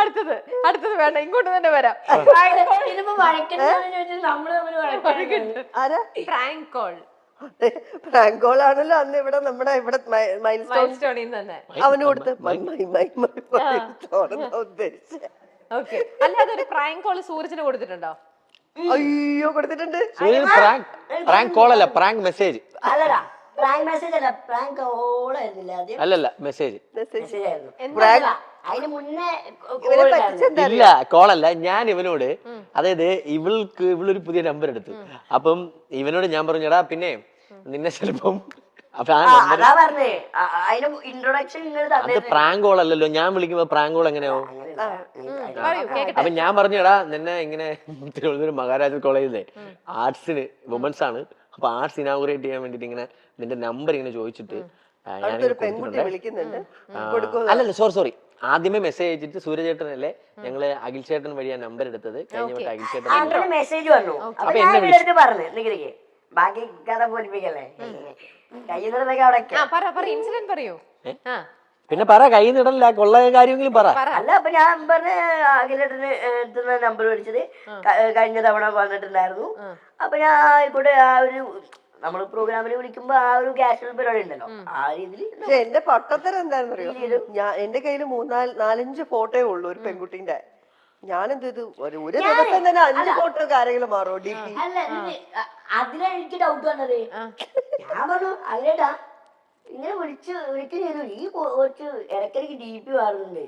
അടുത്തത് വേണ്ട, ഇങ്ങോട്ട് തന്നെ വരാം. ഇതിപ്പോ വഴക്കെന്ന് ചോദിച്ചാൽ നമ്മള് തമ്മിൽ വഴക്കുണ്ട്. ആരാ? Prank call. പ്രാങ്ക് കോൾ ആണല്ലോ അന്ന് ഇവിടെ നമ്മുടെ ഇവിടെ മൈൽ സ്റ്റോൺ സ്റ്റോണിൽ തന്നെ. അവന് കൊടുത്ത് ഉദ്ദേശിച്ച. ഓക്കെ, അല്ലാതെ ഒരു പ്രാങ്ക് കോൾ സൂരജിന് കൊടുത്തിട്ടുണ്ടോ? അയ്യോ കൊടുത്തിട്ടുണ്ട്. പ്രാങ്ക് കോൾ അല്ല, പ്രാങ്ക് മെസ്സേജ്. അല്ലടാ, പ്രാങ്ക് മെസ്സേജ് അല്ല, പ്രാങ്ക് കോൾ ആയിരുന്നില്ല ആദ്യം. അല്ലല്ല മെസ്സേജ്. മെസ്സേജ് ആയിരുന്നു. പ്രാങ്ക് അതിന് മുന്നേ ഇവരെ പറ്റിച്ചെന്താ? ഇല്ല കോളല്ല. ഞാൻ ഇവനോട്, അതായത് ഇവളൊരു പുതിയ നമ്പർ എടുത്തു. അപ്പം ഇവനോട് ഞാൻ പറഞ്ഞടാ പിന്നെ നിന്നെ ചിലപ്പം അതാ പറഞ്ഞേ, അതിന് ഇൻട്രൊഡക്ഷൻ അത് പ്രാങ്ക് കോൾ അല്ലല്ലോ. ഞാൻ വിളിക്കുമ്പോ പ്രാങ്ക് കോൾ എങ്ങനെയാവും? അപ്പൊ ഞാൻ പറഞ്ഞടാ നിന്നെ ഇങ്ങനെ തിരുവനന്തപുരം മഹാരാജാസ് കോളേജിലെ ആർട്സിന് വുമൻസ് ആണ്, അപ്പൊ ആർട്സ് ഇനാഗുറേറ്റ് ചെയ്യാൻ വേണ്ടിട്ട് ഇങ്ങനെ നിന്റെ നമ്പർ ഇങ്ങനെ ചോദിച്ചിട്ട് അല്ലല്ല സോറി ആദ്യമേ മെസ്സേജ് അയച്ചിട്ട് സൂര്യചേട്ടനല്ലേ ഞങ്ങള് അഖിൽ ചേട്ടൻ വഴിയാ നമ്പർ എടുത്തത്. കഴിഞ്ഞ വട്ടം അഖിൽ ചേട്ടൻ മെസ്സേജ് വന്നു. അപ്പൊ ഞാൻ ഇവിടെ പറഞ്ഞു നിക്ക് ബാക്കി കഥ പോലിപ്പിക്കല്ലേ, കയ്യുന്നതൊക്കെ അവിടെ ഇൻസിഡന്റ് പറയൂ. പിന്നെ പറ, കൈ നിടല്ല, കൊള്ള കാര്യമെങ്കിലും പറ. അല്ല, അപ്പൊ ഞാൻ പറഞ്ഞ അഖിലേട്ടന് എത്തുന്ന നമ്പർ മേടിച്ചത് കഴിഞ്ഞ തവണ വന്നിട്ടുണ്ടായിരുന്നു. അപ്പൊ ഞാൻ ആയിക്കോട്ടെ, ആ ഒരു നമ്മള് പ്രോഗ്രാമിന് വിളിക്കുമ്പോ ആ ഒരു കാഷ്വൽ പരിപാടി ഉണ്ടല്ലോ, ആ രീതിയിൽ. പക്ഷെ എന്റെ പൊട്ടത്തരം എന്താണെന്ന് അറിയോ, ഞാൻ എന്റെ കയ്യില് 4-5 ഫോട്ടോയേ ഉള്ളൂ ഒരു പെൺകുട്ടിന്റെ. ഞാനെന്ത് ചെയ്തു, ഒരു ദിവസം തന്നെ 5 ഫോട്ടോ ആരെങ്കിലും മാറോ ഡി പി? അല്ല, അതിലാ എനിക്ക് ഡൗട്ട് വന്നത്. ഞാൻ പറഞ്ഞു അഖിലേട്ടാ ഇങ്ങനെ വിളിക്കുന്നു, ഈ കുറച്ച് ഇടയ്ക്കിടയ്ക്ക് ഡി പി മാറുന്നുണ്ട്,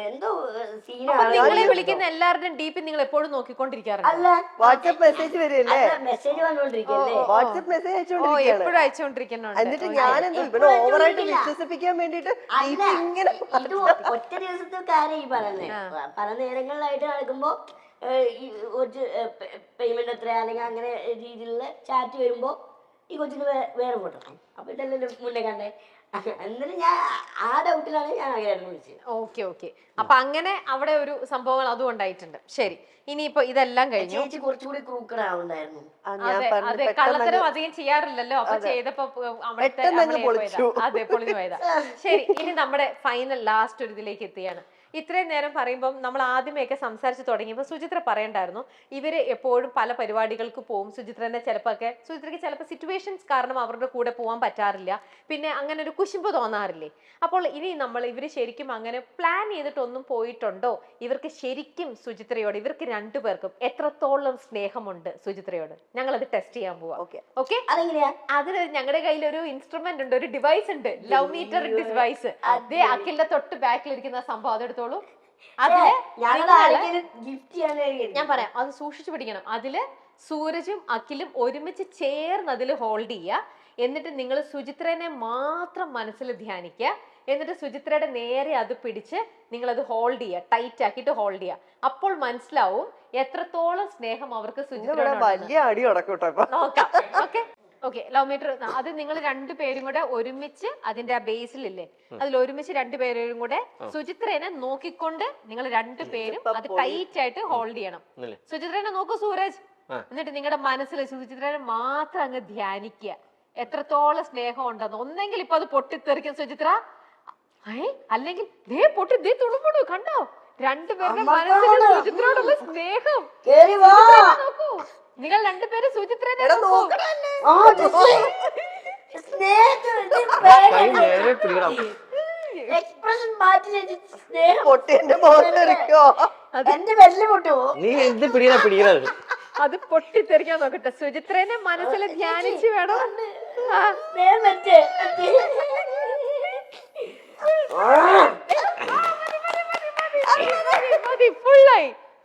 എന്തോ സീനാണ്. നിങ്ങളെ വിളിക്കുന്ന എല്ലാവരുടെയും ഡി പി നിങ്ങൾ എപ്പോഴും നോക്കിക്കൊണ്ടിരിക്കാറുണ്ട്? അല്ല, വാട്സ്ആപ്പ് മെസ്സേജ് വരികയല്ലേ, മെസ്സേജ് വന്നോണ്ടിരിക്കല്ലേ, വാട്സ്ആപ്പ് മെസ്സേജ് അയച്ചോണ്ടിരിക്കുകയാണ്. എപ്പോഴും അയച്ചോണ്ടിരിക്കുന്നുണ്ട്. എന്നിട്ട് ഞാനെന്തോ ഇവനെ ഓവറായിട്ട് വിശ്വസിപ്പിക്കാൻ വേണ്ടിട്ട് ഇങ്ങനെ ഇത് ഒറ്റ ദിവസത്തെ കാര്യം ഈ പറയുന്നത്. പല നേരങ്ങളിലായിട്ട് നടക്കുമ്പോ കുറച്ച് പേയ്മെന്റ് എത്ര അല്ലെങ്കിൽ അങ്ങനെ രീതിയിലുള്ള ചാറ്റ് വരുമ്പോ ഈ കൊച്ചിന് വേറെ ഫോട്ടോ, അപ്പൊ ഇതല്ലേ മുന്നേ കണ്ടേ. എന്നിട്ട് ഞാൻ ആ ഡൗട്ടിലാണ് ഞാൻ അങ്ങനെ വിളിച്ചത്. ഓക്കെ, അപ്പൊ അങ്ങനെ അവിടെ ഒരു സംഭവങ്ങൾ അതും ഉണ്ടായിട്ടുണ്ട്. ശരി, ഇനിയിപ്പോ ഇതെല്ലാം കഴിഞ്ഞു. ചേച്ചി കുറച്ചുകൂടി ക്രൂക്കഡാവുണ്ടായിരുന്നു. അതെ, കള്ളത്തരം അധികം ചെയ്യാറില്ലല്ലോ, അപ്പൊ ചെയ്തപ്പോ അതെ പൊളിഞ്ഞു പോയതാ. ശരി, ഇനി നമ്മുടെ ഫൈനൽ ലാസ്റ്റ് ഒരു ഇതിലേക്ക് എത്തിയാണ്. ഇത്രയും നേരം പറയുമ്പോൾ നമ്മൾ ആദ്യമേയൊക്കെ സംസാരിച്ച് തുടങ്ങിയപ്പോൾ സുചിത്ര പറയണ്ടായിരുന്നു ഇവര് എപ്പോഴും പല പരിപാടികൾക്ക് പോകും. സുചിത്രയ്ക്ക് ചിലപ്പോൾ സിറ്റുവേഷൻസ് കാരണം അവരുടെ കൂടെ പോകാൻ പറ്റാറില്ല, പിന്നെ അങ്ങനെ ഒരു കുശുമ്പ് തോന്നാറില്ലേ. അപ്പോൾ ഇനി ഇവര് ശരിക്കും അങ്ങനെ പ്ലാൻ ചെയ്തിട്ടൊന്നും പോയിട്ടുണ്ടോ? ഇവർക്ക് ശരിക്കും സുചിത്രയോട്, ഇവർക്ക് രണ്ടുപേർക്കും എത്രത്തോളം സ്നേഹമുണ്ട് സുചിത്രയോട്? ഞങ്ങളത് ടെസ്റ്റ് ചെയ്യാൻ പോവാം. ഓക്കെ, അതിന് ഞങ്ങളുടെ കയ്യിൽ ഒരു ഇൻസ്ട്രുമെന്റ് ഉണ്ട്, ഒരു ഡിവൈസ് ഉണ്ട്, ലവ് മീറ്റർ ഡിവൈസ്. അതേ അഖിലിന്റെ തൊട്ട് ബാക്കിലിരിക്കുന്ന സംഭവം അതെടുത്തോളൂ. ഞാൻ പറയാം, അത് സൂക്ഷിച്ചു പിടിക്കണം. അതില് സൂരജും അഖിലും ഒരുമിച്ച് ചേർന്ന് അതിൽ ഹോൾഡ് ചെയ്യുക. എന്നിട്ട് നിങ്ങൾ സുചിത്രനെ മാത്രം മനസ്സിൽ ധ്യാനിക്കുക. എന്നിട്ട് സുചിത്രയുടെ നേരെ അത് പിടിച്ച് നിങ്ങൾ അത് ഹോൾഡ് ചെയ്യുക, ടൈറ്റ് ആക്കിയിട്ട് ഹോൾഡ് ചെയ്യുക. അപ്പോൾ മനസ്സിലാവും എത്രത്തോളം സ്നേഹം അവർക്ക് സുചിത്രയോട്. വലിയ അടി നടക്കൂട്ടോ. നോക്കാം. ഓക്കെ, ലവ് മീറ്റർ അത് നിങ്ങൾ രണ്ടുപേരും കൂടെ ഒരുമിച്ച് അതിന്റെ ആ ബേസിലില്ലേ, അതിൽ ഒരുമിച്ച് രണ്ടുപേരും കൂടെ സുചിത്രനെ നോക്കിക്കൊണ്ട് നിങ്ങൾ രണ്ടുപേരും അത് ടൈറ്റ് ആയിട്ട് ഹോൾഡ് ചെയ്യണം. സുചിത്രനെ നോക്കൂ സൂരജ്. എന്നിട്ട് നിങ്ങളുടെ മനസ്സിൽ സുചിത്രനെ മാത്രം അങ്ങ് ധ്യാനിക്കുക, എത്രത്തോളം സ്നേഹം ഉണ്ടെന്ന്. ഒന്നെങ്കിൽ ഇപ്പൊ അത് പൊട്ടിത്തെറിക്കും സുചിത്ര, അല്ലെങ്കിൽ തുളുമ്പുടു. കണ്ടോ രണ്ടുപേരുടെ മനസ്സിൽ സുചിത്രയോടുള്ള സ്നേഹം. നോക്കൂ, നിങ്ങൾ രണ്ടുപേരും സുചിത്രനെ അത് പൊട്ടിത്തെറിക്കാൻ നോക്കട്ടെ. സുചിത്രനെ മനസ്സിൽ ധ്യാനിച്ച് വേണം.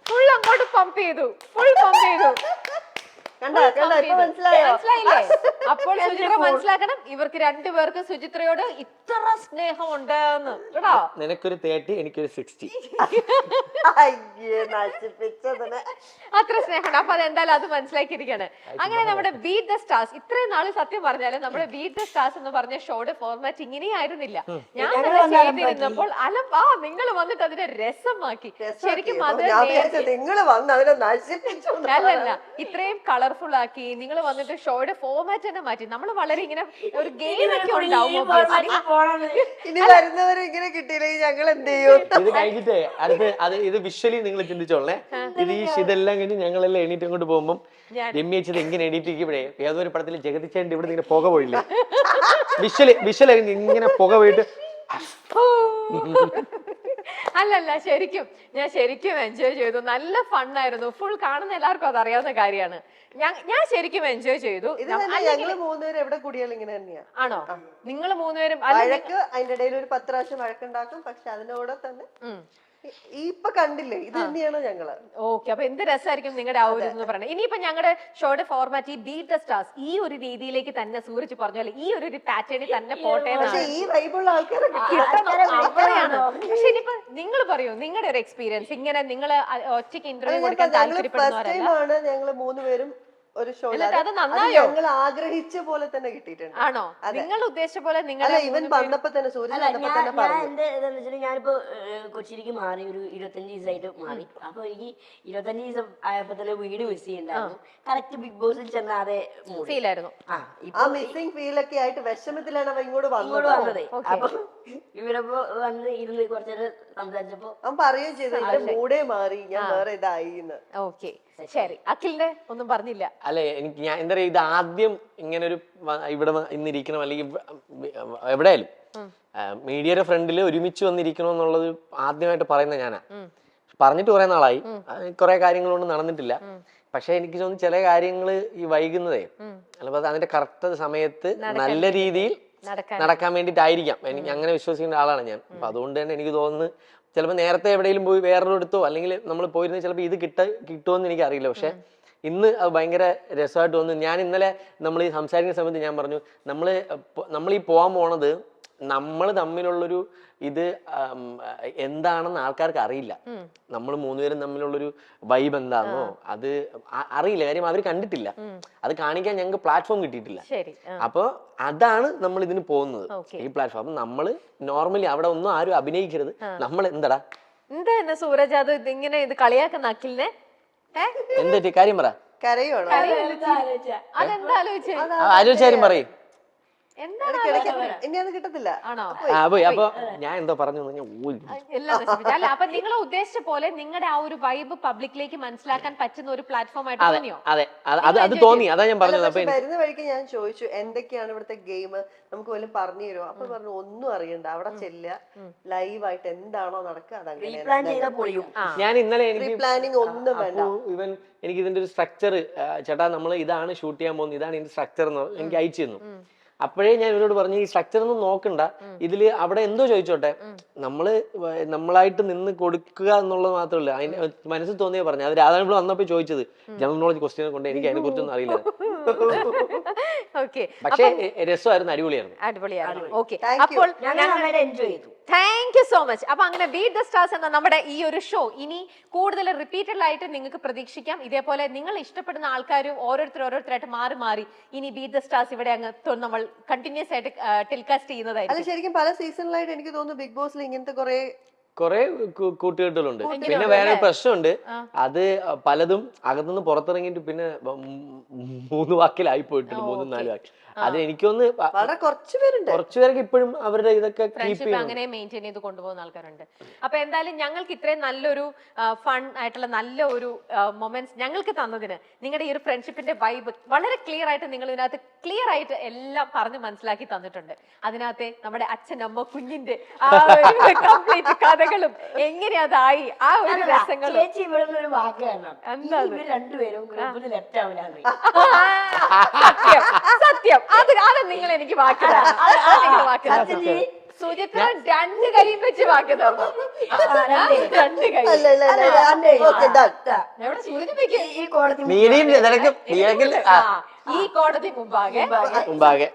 ഫുൾ അങ്ങോട്ട് പമ്പ് ചെയ്തു, ഫുൾ പമ്പ് ചെയ്തു. കണ്ടോ ഇപ്പൊ മനസ്സിലായോ? മനസ്സിലായില്ലേ? അപ്പോൾ സുചിത്ര മനസ്സിലാക്കണം, ഇവർക്ക് രണ്ടുപേർക്ക് സുചിത്രയോട് ഇത്ര സ്നേഹമുണ്ട് എന്ന് കേട്ടോ. നിനക്കൊരു 30, എനിക്കൊരു 60. അയ്യേ നശിപ്പിച്ചതിന്. അത്ര സ്നേഹമുണ്ട്. അപ്പൊ അതെന്തായാലും അത് മനസ്സിലാക്കിയിരിക്കാണ്. അങ്ങനെ നമ്മുടെ ബീറ്റ് ദ സ്റ്റാർസ്, ഇത്രയും നാള് സത്യം പറഞ്ഞാല് നമ്മുടെ ബീറ്റ് ദ സ്റ്റാർസ് എന്ന് പറഞ്ഞ ഷോയുടെ ഫോർമാറ്റ് ഇങ്ങനെ ആയിരുന്നില്ല. ഞാൻ ചെയ്തിരുന്നപ്പോൾ നിങ്ങൾ വന്നിട്ട് അതിനെ രസമാക്കി. ശരിക്കും അത് നിങ്ങള് വന്ന് അതിനെ നശിപ്പിച്ചു. അല്ലല്ല, ഇത്രയും കളർഫുൾ ആക്കി നിങ്ങൾ വന്നിട്ട് ഷോയുടെ ഫോർമാറ്റ് തന്നെ മാറ്റി. നമ്മൾ വളരെ ഇങ്ങനെ ഒരു ഗെയിം ഒക്കെ ഉണ്ടാവും. ഇനി വരുന്നവരെ ഇങ്ങനെ കിട്ടിയില്ലെങ്കിൽ ഞങ്ങൾ എന്ത് ചെയ്യും? ഇത് കഴിഞ്ഞിട്ടേ ഇത് വിഷ്വലി നിങ്ങൾ ചിന്തിച്ചോളേ. ഇതെല്ലാം കഴിഞ്ഞ് ഞങ്ങളെല്ലാം എണീറ്റ് അങ്ങോട്ട് പോകുമ്പോൾ രമ്യ വെച്ചത് എങ്ങനെ എണീറ്റിരിക്കുമ്പോഴേ ഏതൊരു പടത്തിൽ ജഗതിച്ചേണ്ടി ഇവിടെ ഇങ്ങനെ പുക പോയില്ല. വിഷ്വൽ ഇങ്ങനെ പുക പോയിട്ട് അല്ലല്ല, ഞാൻ ശരിക്കും എൻജോയ് ചെയ്തു. നല്ല ഫണ്ണായിരുന്നു. ഫുൾ കാണുന്ന എല്ലാവർക്കും അത് അറിയാവുന്ന കാര്യമാണ്. ഞാൻ ശരിക്കും എൻജോയ് ചെയ്തു. ഞങ്ങള് മൂന്നുപേരും എവിടെ കൂടിയാലും ഇങ്ങനെ തന്നെയാ. ആണോ? നിങ്ങൾ മൂന്നുപേരും വഴക്ക് അതിന്റെ ഇടയിൽ ഒരു 10 പ്രാവശ്യം വഴക്കുണ്ടാക്കും. പക്ഷെ അതിനോടെ തന്നെ ഇപ്പൊ കണ്ടില്ലേ, ഇത് തന്നെയാണ് ഞങ്ങള്. ഓക്കെ, അപ്പൊ എന്ത് രസമായിരിക്കും നിങ്ങളുടെ ആ ഒരു എന്ന് പറയുന്നത്. ഇനിയിപ്പോ ഞങ്ങളുടെ ഷോയുടെ ഫോർമാറ്റ് ഈ ബീറ്റ് ദ സ്റ്റാർസ് ഈ ഒരു രീതിയിലേക്ക് തന്നെ സൂരജ് പറഞ്ഞാൽ ഈ ഒരു പാറ്റേണിൽ തന്നെ പോട്ടെ. ഈ വൈബുള്ള ആൾക്കാരെ അവിടെയാണ്. പക്ഷെ ഇനിയിപ്പോ നിങ്ങൾ പറയൂ നിങ്ങളുടെ ഒരു എക്സ്പീരിയൻസ്. ഇങ്ങനെ നിങ്ങൾ ഒറ്റയ്ക്ക് ഇന്റർവ്യൂ കൊടുക്കാൻ താല്പര്യപ്പെടുന്നവരല്ല. ഞങ്ങള് മൂന്നുപേരും ഒരു ഷോ അത് നന്നായോ? ഞങ്ങൾ ആഗ്രഹിച്ച പോലെ തന്നെ കിട്ടിയിട്ടുണ്ട്. ആണോ? നിങ്ങൾ ഉദ്ദേശിച്ച പോലെ നിങ്ങൾ ഇവൻ വന്നപ്പോ തന്നെ സൂര്യൻ വന്നപ്പോ തന്നെ പറഞ്ഞു. എന്റെ ഇതെന്ന് വെച്ചാൽ ഞാനിപ്പോ കൊച്ചിയിലേക്ക് മാറി ഒരു 25 ദിവസമായിട്ട് മാറി. അപ്പൊ എനിക്ക് 25 ദിവസം ആയപ്പോ തന്നെ വീട് മിസ് ചെയ്യുന്നുണ്ടായിരുന്നു. കറക്റ്റ് ബിഗ് ബോസിൽ ചെന്നാതെ ഫീൽ ആയിരുന്നു. ആ മിസ്സിംഗ് ഫീൽ ഒക്കെ ആയിട്ട് വിഷമത്തിലാണ് അവൻ ഇങ്ങോട്ട് വന്നത്. അപ്പൊ ഇവരപ്പോ വന്ന് ഇരുന്ന് കുറച്ചേരം സംസാരിച്ചപ്പോ അവൻ പറയുകയും ചെയ്തു എന്റെ മൂടേ മാറി, ഞാൻ വേറെ ഇതായി. ഓക്കെ, ശരി. അഖിലിന്റെ ഒന്നും പറഞ്ഞില്ല. അല്ലെ, ഞാൻ എന്താ പറയാ, ഇത് ആദ്യം ഇങ്ങനെ ഒരു ഇവിടെ ഇന്നിരിക്കണം അല്ലെങ്കിൽ എവിടെയായാലും മീഡിയയുടെ ഫ്രണ്ടിൽ ഒരുമിച്ച് വന്നിരിക്കണം എന്നുള്ളത് ആദ്യമായിട്ട് പറയുന്നത് ഞാനാ. പറഞ്ഞിട്ട് കുറെ നാളായി, കുറെ കാര്യങ്ങളൊന്നും നടന്നിട്ടില്ല. പക്ഷെ എനിക്ക് തോന്നുന്നു ചില കാര്യങ്ങള് ഈ വൈകുന്നതേ അല്ല അതിന്റെ കറക്റ്റ് സമയത്ത് നല്ല രീതിയിൽ നടക്കാൻ വേണ്ടിയിട്ടായിരിക്കാം. എനിക്ക് അങ്ങനെ വിശ്വസിക്കുന്ന ആളാണ് ഞാൻ. അപ്പൊ അതുകൊണ്ട് തന്നെ എനിക്ക് തോന്നുന്നു ചിലപ്പോൾ നേരത്തെ എവിടെയെങ്കിലും പോയി വേറൊരിടത്തോ അല്ലെങ്കിൽ നമ്മൾ പോയിരുന്ന ചിലപ്പോൾ ഇത് കിട്ടുമെന്ന് എനിക്ക് അറിയില്ല. പക്ഷെ ഇന്ന് അത് ഭയങ്കര രസമായിട്ട് തോന്നുന്നു. ഞാൻ ഇന്നലെ നമ്മൾ ഈ സംസാരിക്കുന്ന സമയത്ത് ഞാൻ പറഞ്ഞു, നമ്മൾ ഈ പോകാൻ പോണത് നമ്മൾ തമ്മിലുള്ളൊരു ഇത് എന്താണെന്ന് ആൾക്കാർക്ക് അറിയില്ല. നമ്മൾ മൂന്നുപേരും തമ്മിലുള്ളൊരു വൈബ് എന്താണെന്നോ അത് അറിയില്ല. കാര്യം അവർ കണ്ടിട്ടില്ല. അത് കാണിക്കാൻ ഞങ്ങൾക്ക് പ്ലാറ്റ്ഫോം കിട്ടിയിട്ടില്ല. അപ്പൊ അതാണ് നമ്മൾ ഇതിന് പോകുന്നത്, ഈ പ്ലാറ്റ്ഫോം. നമ്മള് നോർമലി അവിടെ ഒന്നും ആരും അഭിനയിക്കരുത്. നമ്മൾ എന്താ സൂരജ് അത് ഇങ്ങനെ ഇത് കളിയാക്കുന്ന അഖിലിനെ എന്താ കാര്യം പറ. കരയോണോ? അതെന്താ ആലോചിച്ചേ? ആലോചിച്ചാരും പറയും. ഇനി അത് കിട്ടത്തില്ല. അപ്പൊ ഞാൻ എന്തോ പറഞ്ഞു അല്ല, അപ്പൊ നിങ്ങൾ ഉദ്ദേശിച്ച പോലെ നിങ്ങളുടെ ആ ഒരു വൈബ് പബ്ലിക്കിലേക്ക് മനസ്സിലാക്കാൻ പറ്റുന്ന ഒരു പ്ലാറ്റ്ഫോം ആയിട്ട് തോന്നിയോ? അതെ, അത് തോന്നി. അതാ ഞാൻ പറഞ്ഞത്. വരുന്ന വഴിക്ക് ഞാൻ ചോദിച്ചു എന്തൊക്കെയാണ് ഇവിടുത്തെ ഗെയിം, നമുക്ക് വല്ലതും പറഞ്ഞു തരുമോ? അപ്പൊ പറഞ്ഞു ഒന്നും അറിയണ്ട, അവിടെ ചെല്ലുക, ലൈവായിട്ട് എന്താണോ നടക്കുക അതങ്ങനെ. ഞാൻ ഇന്നലെ എനിക്ക് പ്ലാനിങ് ഒന്നും വേണ്ട. എനിക്ക് ഇതിന്റെ ഒരു സ്ട്രക്ചർ, ചേട്ടാ നമ്മൾ ഇതാണ് ഷൂട്ട് ചെയ്യാൻ പോകുന്നത്, ഇതാണ് ഇതിന്റെ സ്ട്രക്ചർ എന്ന് എനിക്ക് അയച്ചു തന്നു. അപ്പോഴേ ഞാൻ ഇവരോട് പറഞ്ഞു ഈ സ്ട്രക്ചർ ഒന്നും നോക്കണ്ട, ഇതില് അവിടെ എന്തോ ചോദിച്ചോട്ടെ, നമ്മളായിട്ട് നിന്ന് കൊടുക്കുക എന്നുള്ളത് മാത്രമല്ല. അതിന് മനസ്സിൽ തോന്നിയാ പറഞ്ഞു. അത് രാധാ ഇവിടെ വന്നപ്പോ ചോദിച്ചത് ജനറൽ നോളജ് ക്വസ്റ്റ്യനെ കൊണ്ട് എനിക്ക് അതിനെ കുറിച്ചൊന്നും അറിയില്ല. പക്ഷേ രസമായിരുന്നു, അടിപൊളിയായിരുന്നു. ഓക്കെ, അപ്പോൾ താങ്ക് യു സോ മച്ച്. അപ്പൊ അങ്ങനെ ബീറ്റ് ദ സ്റ്റാർസ് എന്ന നമ്മുടെ ഈ ഒരു ഷോ ഇനി കൂടുതൽ റിപ്പീറ്റഡ് ആയിട്ട് നിങ്ങൾക്ക് പ്രതീക്ഷിക്കാം. ഇതേപോലെ നിങ്ങൾ ഇഷ്ടപ്പെടുന്ന ആൾക്കാരും ഓരോരുത്തരായിട്ട് മാറി ഇനി ബീറ്റ് ദ സ്റ്റാർസ് ഇവിടെ അങ്ങ് നമ്മൾ കണ്ടിന്യൂസ് ആയിട്ട് ടെലികാസ്റ്റ് ചെയ്യുന്നതായിരിക്കും. അല്ല, ശരിക്കും പല സീസണിലായിട്ട് എനിക്ക് തോന്നുന്നു ബിഗ് ബോസിൽ ഇങ്ങനത്തെ കുറെ കൂട്ടുകെട്ടുകളുണ്ട്. പിന്നെ വേറെ പ്രശ്നമുണ്ട്, അത് പലതും അകത്തുനിന്ന് പുറത്തിറങ്ങിയിട്ട് പിന്നെ 3 വാക്കിലായി പോയിട്ടുണ്ട്, 3-4 വാക്കിൽ. അത് എനിക്കൊന്ന് കുറച്ചുപേരൊക്കെ ഇപ്പോഴും അവരുടെ ഇതൊക്കെ അങ്ങനെ മെയിൻറ്റെയിൻ ചെയ്ത് കൊണ്ടുപോകുന്ന ആൾക്കാരുണ്ട്. അപ്പൊ എന്തായാലും ഞങ്ങൾക്ക് ഇത്രയും നല്ലൊരു ഫൺ ആയിട്ടുള്ള നല്ല ഒരു മൊമെന്റ്സ് ഞങ്ങൾക്ക് തന്നതിന്, നിങ്ങളുടെ ഈ ഒരു ഫ്രണ്ട്ഷിപ്പിന്റെ വൈബ് വളരെ ക്ലിയർ ആയിട്ട് നിങ്ങൾ ഇതിനകത്ത് ക്ലിയർ ആയിട്ട് എല്ലാം പറഞ്ഞ് മനസ്സിലാക്കി തന്നിട്ടുണ്ട്. അതിനകത്തെ നമ്മുടെ അച്ഛനമ്മ കുഞ്ഞിന്റെ ആ ഒരു കംപ്ലീറ്റ് കഥകളും എങ്ങനെ അതായി ആ ഒരു രസങ്ങളും സത്യം അത് നിങ്ങൾ എനിക്ക് വാക്കിലാണ്. സുചിത്ര 2 കൈയും വെച്ച് വാക്ക് തരണം. 2 കൈ. അല്ല അല്ല അല്ല ഓക്കെ ഡൺ. എവിടെ സൂചിപ്പിക്കും? ഈ കോടതി നീടിയും നിനക്കും നീളത്തിൽ ഈ കോടതി മുമ്പാകെ മുമ്പാകെ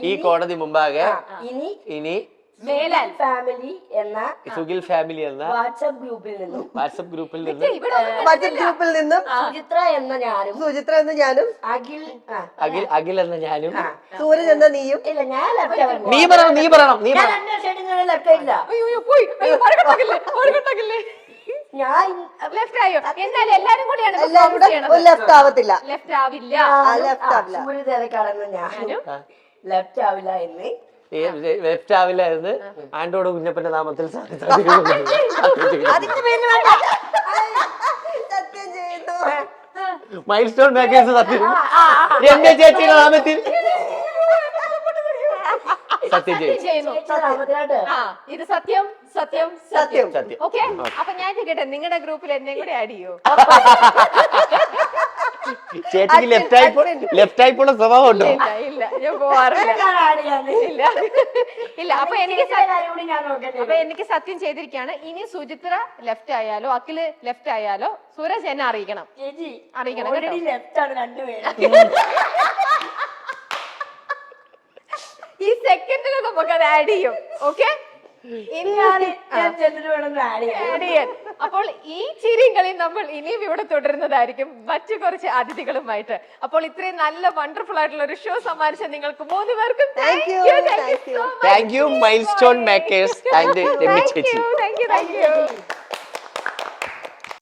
ഈ കോടതി മുമ്പാകെ ഇനി ഇനി മേലാൽ ഫാമിലി എന്ന സുഖിൽ ഫാമിലി എന്ന വാട്സപ്പ് ഗ്രൂപ്പിൽ നിന്നും വാട്സപ്പ് ഗ്രൂപ്പിൽ നിന്ന് ഇവിടെ മറ്റേ ഗ്രൂപ്പിൽ നിന്നും സുചിത്ര എന്ന ഞാനും സുചിത്ര എന്ന ഞാനും അഖിൽ അഖിൽ എന്ന ഞാനും സൂരജ് എന്ന നീയും ഇല്ല ഞാൻ ലെഫ്റ്റ് നീ പറയണം ഞാൻ രണ്ട് സൈഡിൽ ലെഫ്റ്റ് ഇല്ല അയ്യോ പോയി മറുകണ്ടാക്കില്ലേ ഞാൻ ലെഫ്റ്റ് ആയോ? എന്നാൽ എല്ലാരും കൂടിയാണ് എല്ലാരും കൂടെ ലെഫ്റ്റ് ആവത്തില്ല. ലെഫ്റ്റ് ആവില്ല. ലെഫ്റ്റ് ആവില്ല. സൂര്യദേവക്കാടെന്ന് ഞാനും ലെഫ്റ്റ് ആവില്ല എന്ന് ലെഫ്റ്റ് ആവില്ല എന്ന് ആൻഡോട് കുഞ്ഞപ്പന്റെ നാമത്തിൽ അതിന്റെ പേര് വേണ്ട. സത്യം ചെയ്യുന്നു. മൈൽ സ്റ്റോൺ മേക്കേഴ്സ് സത്യം രമ്യ ചേച്ചിയുടെ നാമത്തിൽ സത്യം ചെയ്യും. ചെയ്യുന്നു. ചേച്ചി നാമത്തിലായിട്ട് ആ, ഇത് സത്യം സത്യം സത്യം. സത്യം. ഓക്കെ. അപ്പൊ ഞാൻ ചോദിക്കട്ടെ, നിങ്ങളുടെ ഗ്രൂപ്പിൽ എന്നെയും കൂടെ ആഡ് ചെയ്യോ? ചേച്ചിക്ക് ലെഫ്റ്റ് ആയിപ്പോള്ള സ്വഭാവം ഉണ്ടോ? ഇല്ല ഇല്ല, ഞാൻ പോവാറില്ല. ആഡ് ചെയ്യാൻ ഇല്ല ഇല്ല. അപ്പൊ എനിക്ക് കാര്യം കൂടി ഞാൻ നോക്കട്ടെ. അപ്പൊ എനിക്ക് സത്യം ചെയ്തിരിക്കുകയാണ്. ഇനി സുചിത്ര ലെഫ്റ്റ് ആയാലോ അഖില് ലെഫ്റ്റ് ആയാലോ സൂരജ് എന്നെ അറിയിക്കണം. ചേച്ചി അറിയിക്കണം ഓൾറെഡി കേട്ടോ. ലെഫ്റ്റ് ആണ് രണ്ടുപേരും. ഈ സെക്കൻഡിൽ നമുക്കത് ആഡ് ചെയ്യും. ഓക്കെ. ഇനി ഞാൻ ചെന്നിട്ട് വേണം ആഡ് ചെയ്യാൻ. ആഡ് ചെയ്യാൻ. അപ്പോൾ ഈ ചിരിയും കളിയും നമ്മൾ ഇനിയും ഇവിടെ തുടരുന്നതായിരിക്കും മറ്റു കുറച്ച് അതിഥികളുമായിട്ട്. അപ്പോൾ ഇത്രയും നല്ല വണ്ടർഫുൾ ആയിട്ടുള്ള ഒരു ഷോ സമ്മാനിച്ച നിങ്ങൾക്ക് 3 പേർക്കും Thank you, thank you. Thank you Milestone Makers and Ramya ചേച്ചി. Thank U